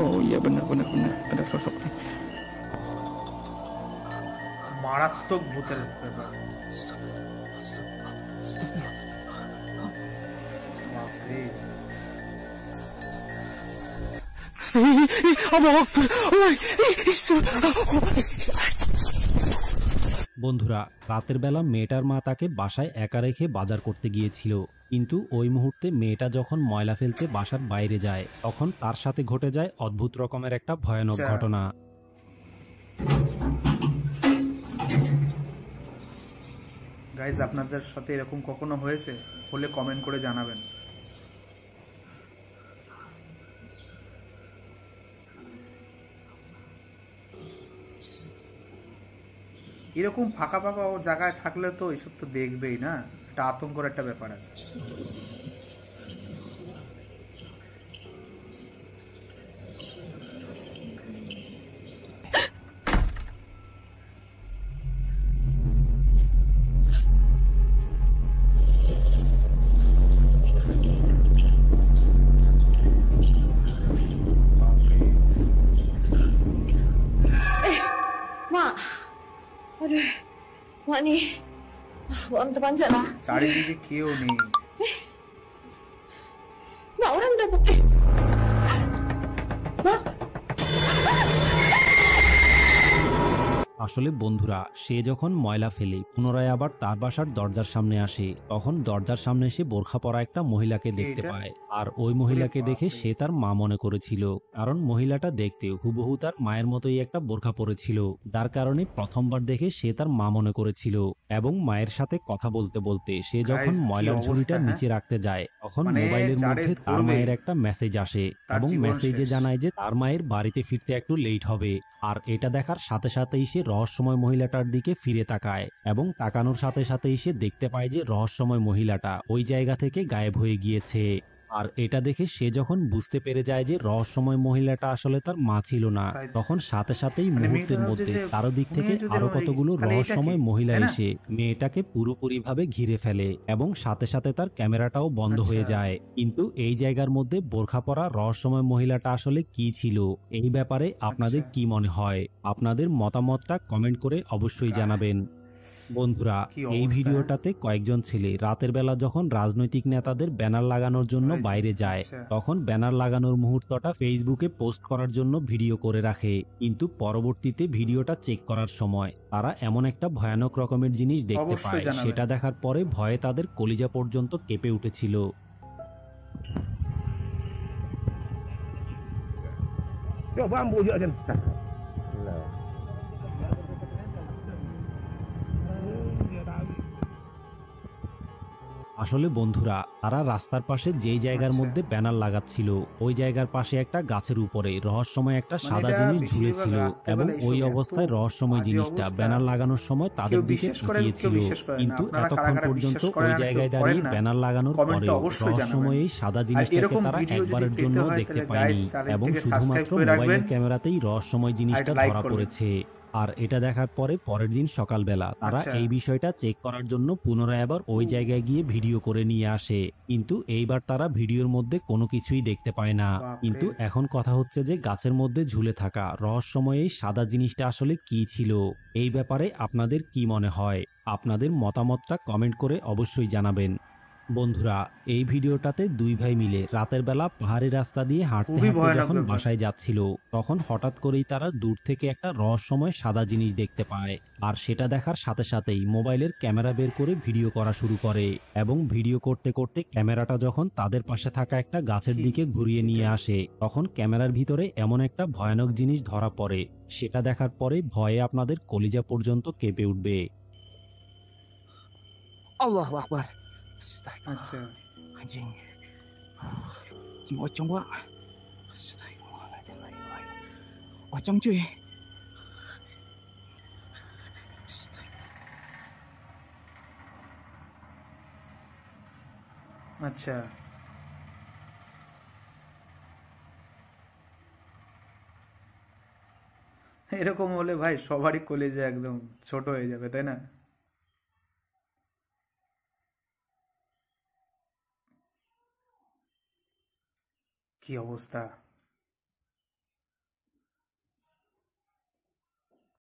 Oh iya benar benar benar ada sosoknya. মারাত্মক ভূতের ব্যাপার। বাপরে। বন্ধুরা, রাতের বেলা মেয়েটার মা তাকে বাসায় একা রেখে বাজার করতে গিয়েছিল, কিন্তু ওই মুহূর্তে মেয়েটা যখন ময়লা ফেলতে বাসার বাইরে যায় তখন তার সাথে ঘটে যায় অদ্ভুত রকমের একটা ভয়ানক ঘটনা। গাইজ, আপনাদের সাথে এরকম কখনো হয়েছে? হলে কমেন্ট করে জানাবেন। এরকম ফাঁকা ফাঁকা জায়গায় থাকলে তো এসব তো দেখবেই না, একটা আতঙ্কর একটা ব্যাপার আছে। Aduh, mak ni, buat orang terpanjat lah. চারিদিকে কেউ নেই। Mak, orang dah pakai. Mak. আসলে বন্ধুরা, সে যখন ময়লা ফেলে পুনরায় আবার তার বাসার দরজার সামনে আসে, তখন দরজার সামনে এসে বোরখা পরা একটা মহিলাকে দেখতে পায়। আর ওই মহিলাকে দেখে সে তার মা মনে করেছিল, কারণ মহিলাটা দেখতে হুবহু তার মায়ের মতোই একটা বোরখা পরেছিল, যার কারণে প্রথমবার দেখে সে তার মা মনে করেছিল। এবং মায়ের সাথে কথা বলতে বলতে সে যখন ময়লার ঝুড়িটা নিচে রাখতে যায় তখন মোবাইলের মধ্যে তার মায়ের একটা মেসেজ আসে, এবং মেসেজে জানায় যে তার মায়ের বাড়িতে ফিরতে একটু লেট হবে। আর এটা দেখার সাথে সাথেই সে রহস্যময় মহিলাটার দিকে ফিরে তাকায়, এবং তাকানোর সাথে সাথেই সে দেখতে পায় যে রহস্যময় মহিলাটা ওই জায়গা থেকে গায়েব হয়ে গিয়েছে। আর এটা দেখে সে যখন বুঝতে পেরে যায় যে রহস্যময় মহিলাটা আসলে তার মা ছিল না, তখন সাথে সাথেই মুহূর্তের মধ্যে চারদিক থেকে আরো কতগুলো রহস্যময় মহিলা এসে মেয়েটাকে পুরোপুরিভাবে ঘিরে ফেলে, এবং সাথে সাথে তার ক্যামেরাটাও বন্ধ হয়ে যায়। কিন্তু এই জায়গার মধ্যে বোরখা পরা রহস্যময় মহিলাটা আসলে কি ছিল, এই ব্যাপারে আপনাদের কি মনে হয়? আপনাদের মতামতটা কমেন্ট করে অবশ্যই জানাবেন। বন্ধুরা, এই ভিডিওটাতে কয়েকজন ছেলে রাতের বেলা যখন রাজনৈতিক নেতাদের ব্যানার লাগানোর জন্য বাইরে যায়, তখন ব্যানার লাগানোর মুহূর্তটা ফেসবুকে পোস্ট করার জন্য ভিডিও করে রাখে, কিন্তু পরবর্তীতে ভিডিওটা চেক করার সময় তারা এমন একটা ভয়ানক রকমের জিনিস দেখতে পায়, সেটা দেখার পরে ভয়ে তাদের কলিজা পর্যন্ত কেঁপে উঠেছিল। আসলে বন্ধুরা, তারা রাস্তার পাশে যেই জায়গার মধ্যে ব্যানার লাগাচ্ছিল ওই জায়গার পাশে একটা গাছের উপরে রহস্যময় একটা সাদা জিনিস ঝুলেছিল, এবং ওই অবস্থায় রহস্যময় জিনিসটা ব্যানার লাগানোর সময় তাদের দিকে তাকিয়েছিল। কিন্তু এতক্ষণ পর্যন্ত ওই জায়গায় দাঁড়িয়ে ব্যানার লাগানোর পরেও রহস্যময় এই সাদা জিনিসটাকে তারা একবারের জন্য দেখতে পায়নি, এবং শুধুমাত্র মোবাইলের ক্যামেরাতেই রহস্যময় জিনিসটা ধরা পড়েছে। আর এটা দেখার পরে পরের দিন সকালবেলা তারা এই বিষয়টা চেক করার জন্য পুনরায় আবার ওই জায়গায় গিয়ে ভিডিও করে নিয়ে আসে, কিন্তু এইবার তারা ভিডিওর মধ্যে কোনো কিছুই দেখতে পায় না। কিন্তু এখন কথা হচ্ছে যে গাছের মধ্যে ঝুলে থাকা রহস্যময় এই সাদা জিনিসটা আসলে কি ছিল, এই ব্যাপারে আপনাদের কি মনে হয়? আপনাদের মতামতটা কমেন্ট করে অবশ্যই জানাবেন। বন্ধুরা, এই ভিডিওটাতে দুই ভাই মিলে রাতের বেলা পাহাড়ি রাস্তা দিয়ে হাঁটতে হাঁটতে যখন বাসায় যাচ্ছিল, তখন হঠাৎ করেই তারা দূর থেকে একটা রহস্যময় সাদা জিনিস দেখতে পায়। আর সেটা দেখার সাথে সাথেই মোবাইলের ক্যামেরা বের করে ভিডিও করা শুরু করে, এবং ভিডিও করতে করতে ক্যামেরাটা যখন তাদের পাশে থাকা একটা গাছের দিকে ঘুরিয়ে নিয়ে আসে, তখন ক্যামেরার ভিতরে এমন একটা ভয়ানক জিনিস ধরা পড়ে, সেটা দেখার পরে ভয়ে আপনাদের কলিজা পর্যন্ত কেঁপে উঠবে। Allahu Akbar. আচ্ছা, Anjing. Anjing pocong, Pak. Astagfirullahaladzim. Pocong, cuy. আচ্ছা। এরকম হলে ভাই সবারই কলেজে একদম ছোট হয়ে যাবে, তাই না? কি অবস্থা!